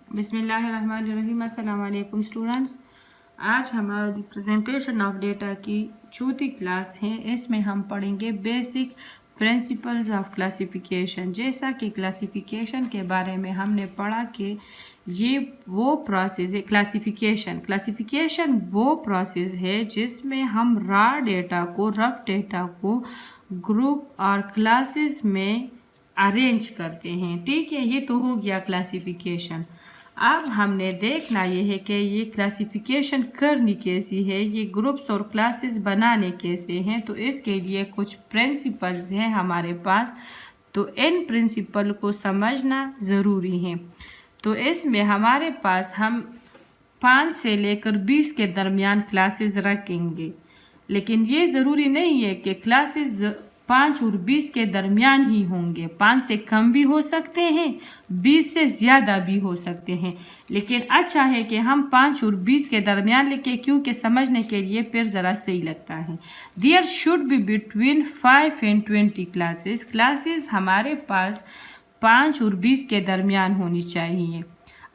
बिस्मिल्लाहिर्रहमानिर्रहीम। अस्सलाम वालेकुम स्टूडेंट्स। आज हमारी प्रेजेंटेशन ऑफ डेटा की चौथी क्लास है। इसमें हम पढ़ेंगे बेसिक प्रिंसिपल्स ऑफ क्लासिफिकेशन। जैसा कि क्लासिफिकेशन के बारे में हमने पढ़ा कि ये वो प्रोसेस है, क्लासिफिकेशन वो प्रोसेस है जिसमें हम रफ डेटा को ग्रुप और क्लासेस में अरेंज करते हैं। ठीक है, ये तो हो गया क्लासिफिकेशन। अब हमने देखना ये है कि ये क्लासिफिकेशन करनी कैसी है, ये ग्रुप्स और क्लासेस बनाने कैसे हैं। तो इसके लिए कुछ प्रिंसिपल्स हैं हमारे पास, तो इन प्रिंसिपल को समझना ज़रूरी है। तो इसमें हमारे पास हम 5 से लेकर 20 के दरमियान क्लासेस रखेंगे, लेकिन ये ज़रूरी नहीं है कि क्लासेस 5 और 20 के दरमियान ही होंगे। 5 से कम भी हो सकते हैं, 20 से ज़्यादा भी हो सकते हैं, लेकिन अच्छा है कि हम 5 और 20 के दरमियान लिखें, क्योंकि समझने के लिए फिर ज़रा सही लगता है। There should be between 5 and 20 classes हमारे पास 5 और 20 के दरमियान होनी चाहिए।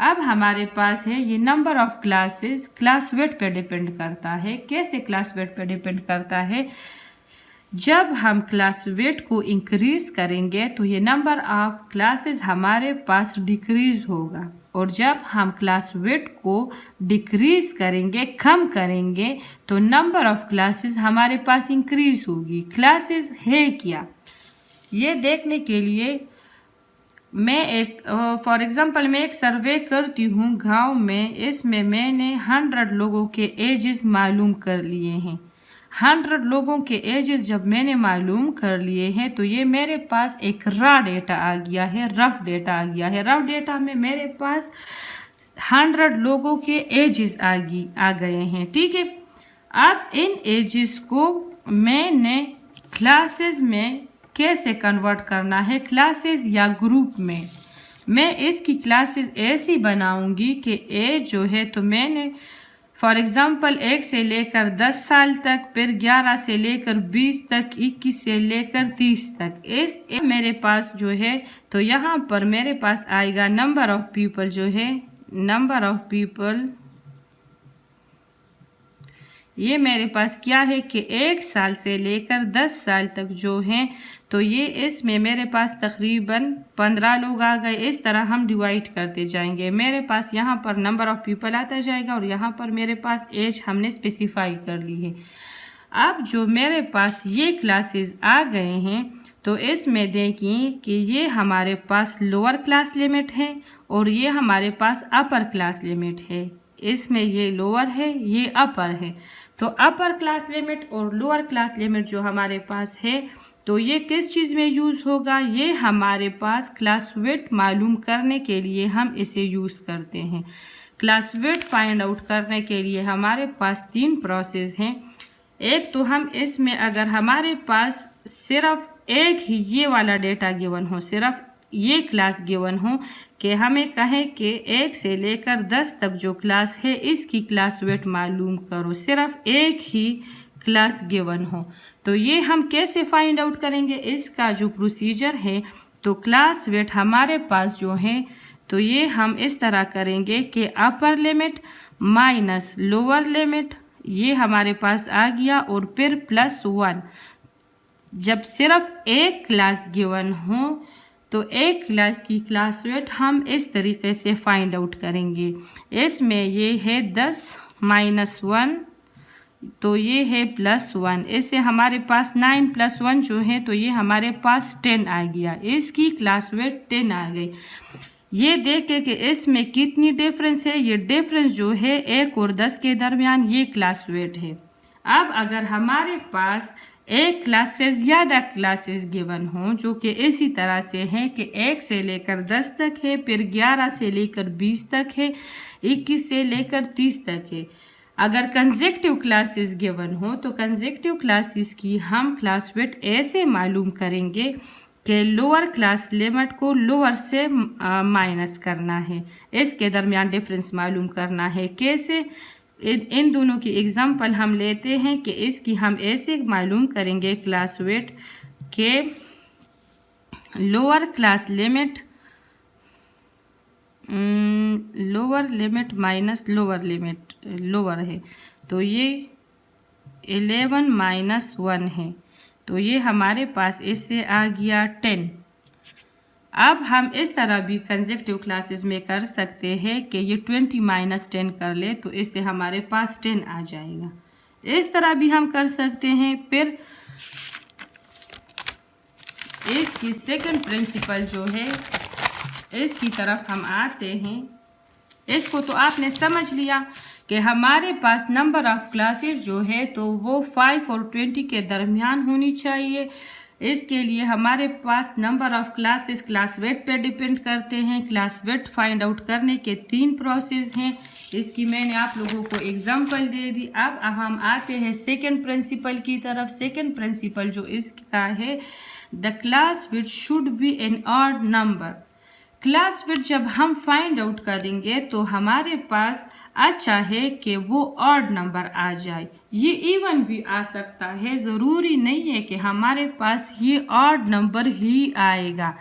अब हमारे पास है ये number of classes, class weight पे डिपेंड करता है। कैसे क्लास वेट पे डिपेंड करता है? जब हम क्लास वेट को इंक्रीज करेंगे तो ये नंबर ऑफ क्लासेस हमारे पास डिक्रीज होगा, और जब हम क्लास वेट को डिक्रीज करेंगे, कम करेंगे, तो नंबर ऑफ क्लासेस हमारे पास इंक्रीज होगी। क्लासेस है क्या, ये देखने के लिए मैं फॉर एग्जांपल मैं एक सर्वे करती हूँ गांव में। इसमें मैंने 100 लोगों के एजेस मालूम कर लिए हैं। 100 लोगों के एजेस जब मैंने मालूम कर लिए हैं तो ये मेरे पास एक रफ डेटा आ गया है। रफ डेटा में मेरे पास 100 लोगों के एजेस आ गए हैं। ठीक है, अब इन एजेस को मैंने क्लासेस में कैसे कन्वर्ट करना है, क्लासेस या ग्रुप में। मैं इसकी क्लासेस ऐसी बनाऊंगी कि एज जो है, तो मैंने फॉर एग्जांपल 1 से लेकर 10 साल तक, फिर 11 से लेकर 20 तक, 21 से लेकर 30 तक। इस मेरे पास जो है, तो यहाँ पर मेरे पास आएगा नंबर ऑफ पीपल जो है, नंबर ऑफ पीपल ये मेरे पास क्या है कि 1 साल से लेकर 10 साल तक जो हैं, तो ये इसमें मेरे पास तकरीबन 15 लोग आ गए। इस तरह हम डिवाइड करते जाएंगे। मेरे पास यहाँ पर नंबर ऑफ पीपल आता जाएगा और यहाँ पर मेरे पास एज हमने स्पेसिफाई कर ली है। अब जो मेरे पास ये क्लासेस आ गए हैं, तो इसमें देखिए कि ये हमारे पास लोअर क्लास लिमिट है और ये हमारे पास अपर क्लास लिमिट है। इसमें ये लोअर है, ये अपर है। तो अपर क्लास लिमिट और लोअर क्लास लिमिट जो हमारे पास है, तो ये किस चीज़ में यूज़ होगा? ये हमारे पास क्लास वेट मालूम करने के लिए हम इसे यूज़ करते हैं। क्लास वेट फाइंड आउट करने के लिए हमारे पास 3 प्रोसेस हैं। एक तो हम इसमें अगर हमारे पास सिर्फ एक ही ये वाला डेटा गिवन हो, सिर्फ ये क्लास गिवन हो कि हमें कहें कि 1 से लेकर 10 तक जो क्लास है इसकी क्लास वेट मालूम करो, सिर्फ एक ही क्लास गिवन हो, तो ये हम कैसे फाइंड आउट करेंगे? इसका जो प्रोसीजर है, तो क्लास वेट हमारे पास जो है, तो ये हम इस तरह करेंगे कि अपर लिमिट माइनस लोअर लिमिट, ये हमारे पास आ गया, और फिर +1। जब सिर्फ एक क्लास गिवन हो तो एक क्लास की क्लास वेट हम इस तरीके से फाइंड आउट करेंगे। इसमें ये है 10 - 1, तो ये है +1। इससे हमारे पास 9 + 1 जो है, तो ये हमारे पास 10 आ गया। इसकी क्लास वेट 10 आ गई। ये देखे कि इसमें कितनी डिफरेंस है। ये डिफरेंस जो है 1 और 10 के दरमियान, ये क्लास वेट है। अब अगर हमारे पास एक क्लास से ज़्यादा क्लासेस गिवन हो, जो कि इसी तरह से हैं कि 1 से लेकर 10 तक है, फिर 11 से लेकर 20 तक है, 21 से लेकर 30 तक है। अगर कंसेक्टिव क्लासेस गिवन हो, तो कंसेक्टिव क्लासेस की हम क्लास वेट ऐसे मालूम करेंगे कि लोअर क्लास लिमिट को लोअर से माइनस करना है, इसके दरमियान डिफरेंस मालूम करना है। कैसे? इन दोनों की एग्जांपल हम लेते हैं कि इसकी हम ऐसे मालूम करेंगे क्लास वेट के lower class limit lower limit minus lower है, तो ये 11 माइनस 1 है, तो ये हमारे पास इससे आ गया 10। अब हम इस तरह भी कंसेक्टिव क्लासेस में कर सकते हैं कि ये 20 माइनस 10 कर ले, तो इससे हमारे पास 10 आ जाएगा। इस तरह भी हम कर सकते हैं। फिर इसकी सेकंड प्रिंसिपल जो है, इसकी तरफ हम आते हैं। इसको तो आपने समझ लिया कि हमारे पास नंबर ऑफ क्लासेस जो है तो वो 5 और 20 के दरमियान होनी चाहिए। इसके लिए हमारे पास number of classes class weight पे डिपेंड करते हैं। क्लास वेट फाइंड आउट करने के 3 प्रोसेस हैं। इसकी मैंने आप लोगों को एग्जांपल दे दी। अब हम आते हैं सेकंड प्रिंसिपल की तरफ। सेकंड प्रिंसिपल जो इसका है, the class which should be an odd number. Class width जब हम फाइंड आउट करेंगे तो हमारे पास अच्छा है कि वो ऑड नंबर आ जाए। ये इवन भी आ सकता है, ज़रूरी नहीं है कि हमारे पास ये ऑड नंबर ही आएगा।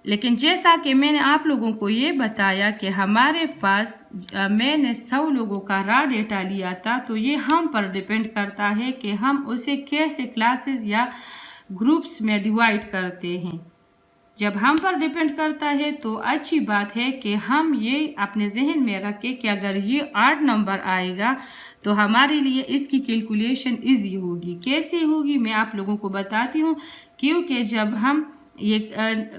लेकिन जैसा कि मैंने आप लोगों को ये बताया कि हमारे पास मैंने 100 लोगों का रॉ डेटा लिया था, तो ये हम पर डिपेंड करता है कि हम उसे कैसे क्लासेस या ग्रुप्स में डिवाइड करते हैं। जब हम पर डिपेंड करता है तो अच्छी बात है कि हम ये अपने जहन में रखें कि अगर ये ऑड नंबर आएगा तो हमारे लिए इसकी कैलकुलेशन इजी होगी। कैसे होगी मैं आप लोगों को बताती हूँ। क्योंकि जब हम ये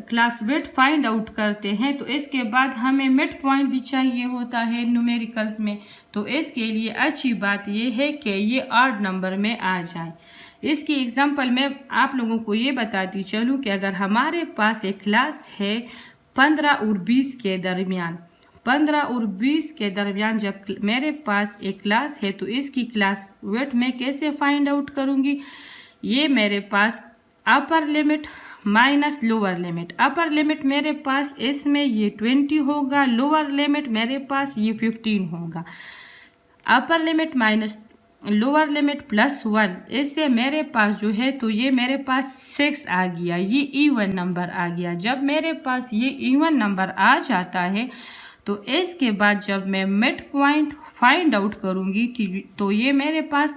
क्लास वेट फाइंड आउट करते हैं तो इसके बाद हमें मिड पॉइंट भी चाहिए होता है न्यूमेरिकल्स में, तो इसके लिए अच्छी बात ये है कि ये ऑड नंबर में आ जाए। इसकी एग्जांपल मैं आप लोगों को ये बताती चलूँ कि अगर हमारे पास एक क्लास है 15 और 20 के दरमियान, 15 और 20 के दरमियान जब मेरे पास एक क्लास है तो इसकी क्लास वेट मैं कैसे फाइंड आउट करूँगी। ये मेरे पास upper limit minus lower limit. Upper limit मेरे पास इसमें ये 20 होगा, लोअर लिमिट मेरे पास ये 15 होगा। अपर limit minus lower limit plus 1, इससे मेरे पास जो है तो ये मेरे पास 6 आ गया। ये इवन नंबर आ गया। जब मेरे पास ये इवन नंबर आ जाता है तो इसके बाद जब मैं मिड पॉइंट फाइंड आउट करूँगी तो ये मेरे पास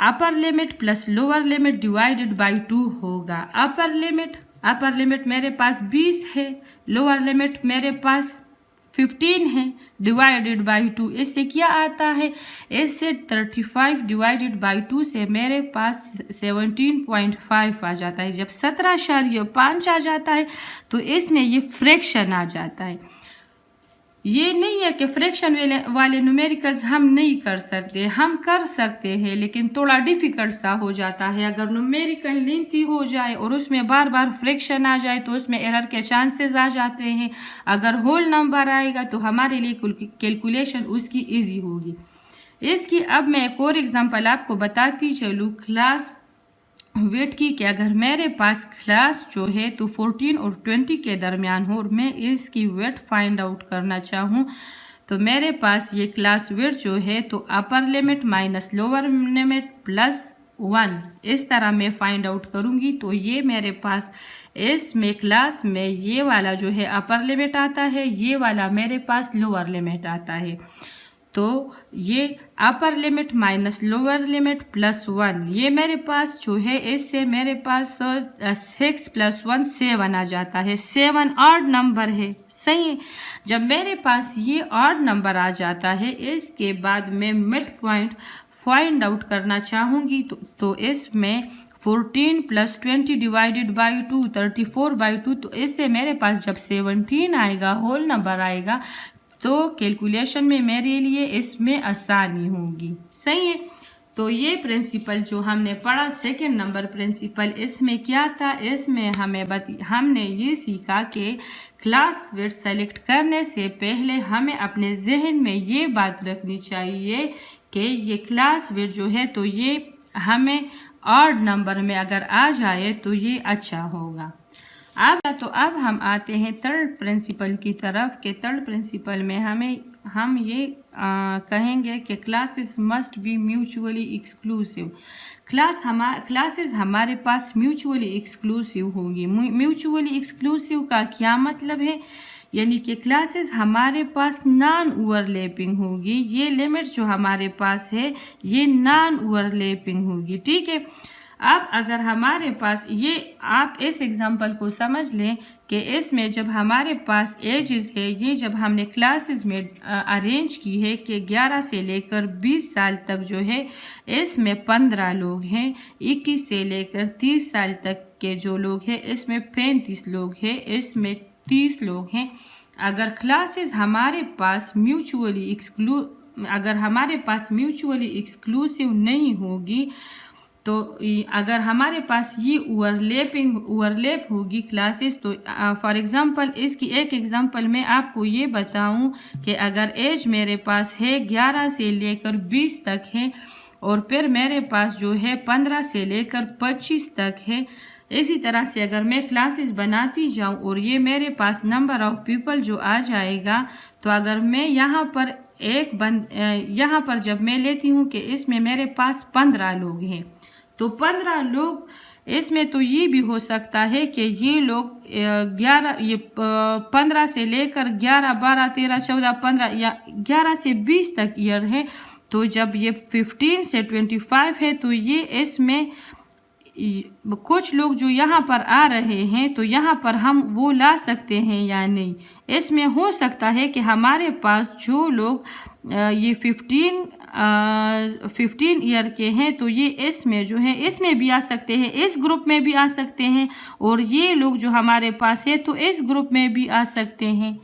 upper limit plus lower limit divided by 2 होगा। अपर लिमिट मेरे पास 20 है, लोअर लिमिट मेरे पास 15 है, डिवाइडेड बाई 2। इससे क्या आता है, इससे 35 डिवाइडेड बाई 2 से मेरे पास 17.5 आ जाता है। जब 17.5 आ जाता है तो इसमें ये फ्रैक्शन आ जाता है। ये नहीं है कि फ्रैक्शन वाले न्यूमेरिकल्स हम नहीं कर सकते, हम कर सकते हैं, लेकिन थोड़ा डिफिकल्ट सा हो जाता है। अगर न्यूमेरिकल लेंथी हो जाए और उसमें बार बार फ्रैक्शन आ जाए तो उसमें एरर के चांसेस आ जाते हैं। अगर होल नंबर आएगा तो हमारे लिए कैलकुलेशन उसकी इजी होगी। इसकी अब मैं एक और एग्जांपल आपको बताती चलूँ क्लास वेट की, कि अगर मेरे पास क्लास जो है तो 14 और 20 के दरमियान हो और मैं इसकी वेट फाइंड आउट करना चाहूँ तो मेरे पास ये क्लास वेट जो है तो अपर limit minus lower limit plus 1, इस तरह मैं फाइंड आउट करूँगी। तो ये मेरे पास इसमें क्लास में ये वाला जो है अपर लिमिट आता है, ये वाला मेरे पास लोअर लिमिट आता है। तो ये अपर limit minus lower limit plus 1, ये मेरे पास जो है इससे मेरे पास 6 प्लस 1 7 आ जाता है। 7 ऑड नंबर है, सही है। जब मेरे पास ये ऑड नंबर आ जाता है इसके बाद मैं मिड पॉइंट फाइंड आउट करना चाहूँगी तो इसमें 14 प्लस 20 डिवाइडेड बाई 2 34/2, तो इससे मेरे पास जब 17 आएगा होल नंबर आएगा तो कैलकुलेशन में मेरे लिए इसमें आसानी होगी, सही है। तो ये प्रिंसिपल जो हमने पढ़ा सेकंड नंबर प्रिंसिपल, इसमें क्या था, इसमें हमने ये सीखा कि क्लास वेट सेलेक्ट करने से पहले हमें अपने जहन में ये बात रखनी चाहिए कि ये क्लास वेट जो है तो ये हमें ऑड नंबर में अगर आ जाए तो ये अच्छा होगा। अब हम आते हैं थर्ड प्रिंसिपल की तरफ कि थर्ड प्रिंसिपल में हम ये कहेंगे कि classes must B mutually exclusive. Classes हमारे पास म्यूचुअली एक्सक्लूसिव होगी। म्यूचुअली एक्सक्लूसिव का क्या मतलब है, यानी कि क्लासेस हमारे पास नॉन ओवरलैपिंग होगी। ये लिमिट जो हमारे पास है ये नॉन ओवरलैपिंग होगी, ठीक है। अब अगर हमारे पास ये, आप इस एग्जांपल को समझ लें कि इसमें जब हमारे पास एजेस है, ये जब हमने क्लासेस में अरेंज की है कि 11 से लेकर 20 साल तक जो है इसमें 15 लोग हैं, 21 से लेकर 30 साल तक के जो लोग हैं इसमें 35 लोग हैं, इसमें 30 लोग हैं। अगर क्लासेस हमारे पास म्यूचुअली एक्सक्लूसिव नहीं होगी, तो अगर हमारे पास ये ओवरलैप होगी क्लासेस, तो फॉर एग्जांपल इसकी एक एग्जांपल मैं आपको ये बताऊं कि अगर एज मेरे पास है 11 से लेकर 20 तक है और फिर मेरे पास जो है 15 से लेकर 25 तक है, इसी तरह से अगर मैं क्लासेस बनाती जाऊं और ये मेरे पास नंबर ऑफ पीपल जो आ जाएगा, तो अगर मैं यहाँ पर जब मैं लेती हूँ कि इसमें मेरे पास 15 लोग हैं, तो 15 लोग इसमें तो ये भी हो सकता है कि ये लोग 15 से लेकर 11, 12, 13, 14, 15 या 11 से 20 तक ईयर है। तो जब ये 15 से 25 है तो ये इसमें कुछ लोग जो यहाँ पर आ रहे हैं, तो यहाँ पर हम वो ला सकते हैं या नहीं। इसमें हो सकता है कि हमारे पास जो लोग ये 15 ईयर के हैं, तो ये इसमें जो है इसमें भी आ सकते हैं, इस ग्रुप में भी आ सकते हैं, और ये लोग जो हमारे पास है तो इस ग्रुप में भी आ सकते हैं।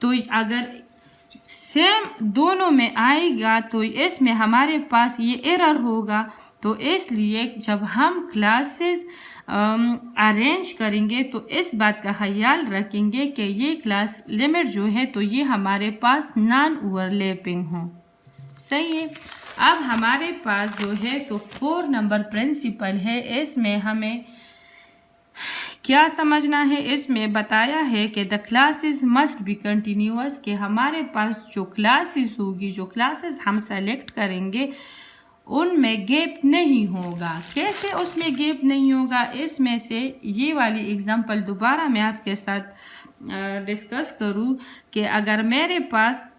तो अगर सेम दोनों में आएगा तो इसमें हमारे पास ये एरर होगा। तो इसलिए जब हम क्लासेस अरेंज करेंगे तो इस बात का ख्याल रखेंगे कि ये क्लास लिमिट जो है तो ये हमारे पास नॉन ओवरलैपिंग हो। सही है। अब हमारे पास जो है तो 4 नंबर प्रिंसिपल है। इसमें हमें क्या समझना है, इसमें बताया है कि the classes must B continuous, कि हमारे पास जो क्लासेस होगी, जो क्लासेस हम सेलेक्ट करेंगे उनमें गैप नहीं होगा। कैसे उसमें गैप नहीं होगा, इसमें से ये वाली एग्जांपल दोबारा मैं आपके साथ डिस्कस करूं कि अगर मेरे पास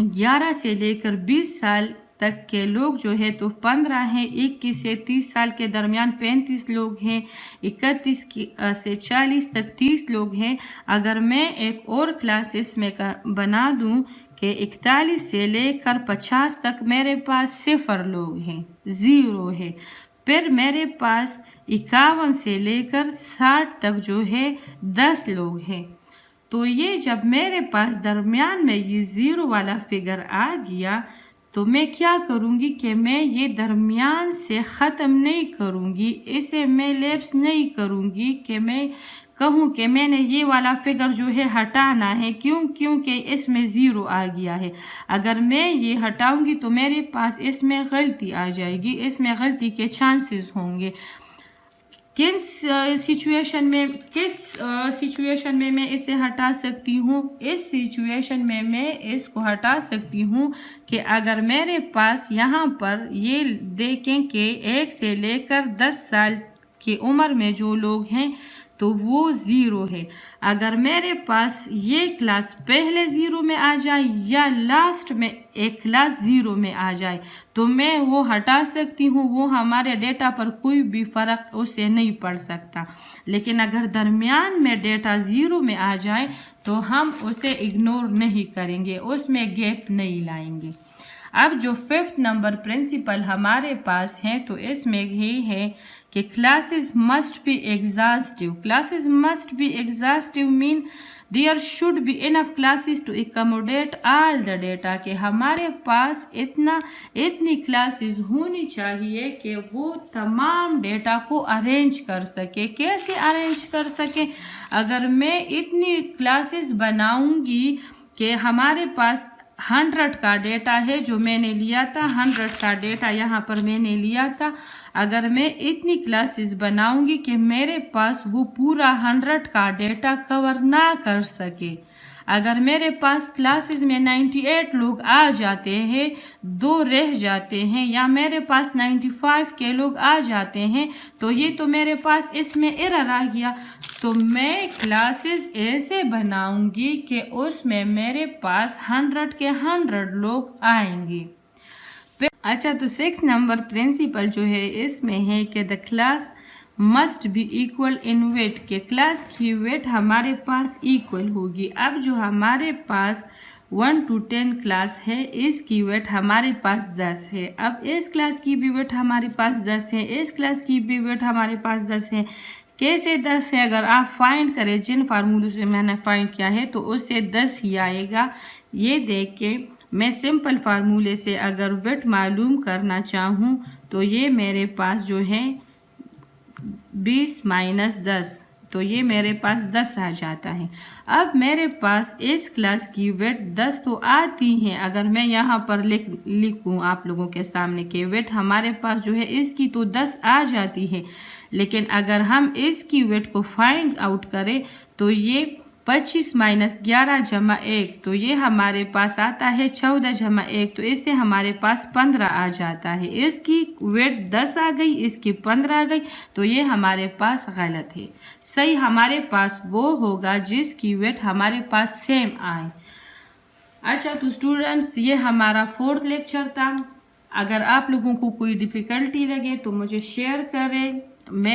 11 से लेकर 20 साल तक के लोग जो है तो 15 हैं, 21 से 30 साल के दरमियान 35 लोग हैं, 31 से 40 तक 30 लोग हैं। अगर मैं एक और क्लास इसमें बना दूं कि 41 से लेकर 50 तक मेरे पास 0 लोग हैं, 0 है। फिर मेरे पास 51 से लेकर 60 तक जो है 10 लोग हैं। तो ये जब मेरे पास दरमियान में ये 0 वाला फिगर आ गया, तो मैं क्या करूँगी कि मैं ये दरमियान से ख़त्म नहीं करूँगी, इसे मैं लैप्स नहीं करूँगी कि मैं कहूँ कि मैंने ये वाला फिगर जो है हटाना है, क्योंकि इसमें 0 आ गया है। अगर मैं ये हटाऊँगी तो मेरे पास इसमें गलती आ जाएगी, इसमें गलती के चांसेस होंगे। किस सिचुएशन में मैं इसे हटा सकती हूँ? इस सिचुएशन में मैं इसको हटा सकती हूँ कि अगर मेरे पास यहाँ पर ये देखें कि 1 से लेकर 10 साल की उम्र में जो लोग हैं तो वो 0 है। अगर मेरे पास ये क्लास पहले 0 में आ जाए या लास्ट में एक क्लास 0 में आ जाए तो मैं वो हटा सकती हूँ, वो हमारे डेटा पर कोई भी फ़र्क उससे नहीं पड़ सकता। लेकिन अगर दरमियान में डेटा 0 में आ जाए तो हम उसे इग्नोर नहीं करेंगे, उसमें गैप नहीं लाएंगे। अब जो 5th नंबर प्रिंसिपल हमारे पास है तो इसमें ये है कि classes must be exhaustive. Classes must be exhaustive mean there should be enough classes to accommodate all the data, कि हमारे पास इतनी क्लासेस होनी चाहिए कि वो तमाम डेटा को अरेंज कर सके। कैसे अरेंज कर सके? अगर मैं इतनी क्लासेस बनाऊंगी कि हमारे पास 100 का डेटा है जो मैंने लिया था, 100 का डेटा यहाँ पर मैंने लिया था। अगर मैं इतनी क्लासेस बनाऊंगी कि मेरे पास वो पूरा 100 का डेटा कवर ना कर सके, अगर मेरे पास क्लासेस में 98 लोग आ जाते हैं, 2 रह जाते हैं, या मेरे पास 95 के लोग आ जाते हैं, तो ये तो मेरे पास इसमें एरर आ गया। तो मैं क्लासेस ऐसे बनाऊंगी कि उसमें मेरे पास 100 के 100 लोग आएंगे। अच्छा, तो 6 नंबर प्रिंसिपल जो है इसमें है कि the class must be equal in weight, के क्लास की वेट हमारे पास इक्वल होगी। अब जो हमारे पास 1 to 10 क्लास है, इसकी वेट हमारे पास 10 है। अब इस क्लास की भी वेट हमारे पास 10 है, इस क्लास की भी वेट हमारे पास 10 है। कैसे 10 है? अगर आप फाइंड करें जिन फार्मूलों से मैंने फाइंड किया है तो उससे 10 ही आएगा। ये देख के मैं सिंपल फार्मूले से अगर वेट मालूम करना चाहूँ तो ये मेरे पास जो है 20 माइनस 10, तो ये मेरे पास 10 आ जाता है। अब मेरे पास इस क्लास की वेट 10 तो आती है। अगर मैं यहाँ पर लिखूँ आप लोगों के सामने कि वेट हमारे पास जो है इसकी तो 10 आ जाती है, लेकिन अगर हम इसकी वेट को फाइंड आउट करें तो ये 25 माइनस 11 जमा 1, तो ये हमारे पास आता है 14 जमा 1, तो इससे हमारे पास 15 आ जाता है। इसकी वेट 10 आ गई, इसकी 15 आ गई, तो ये हमारे पास गलत है। सही हमारे पास वो होगा जिसकी वेट हमारे पास सेम आए। अच्छा, तो स्टूडेंट्स ये हमारा 4th लेक्चर था। अगर आप लोगों को कोई डिफ़िकल्टी लगे तो मुझे शेयर करें। मैं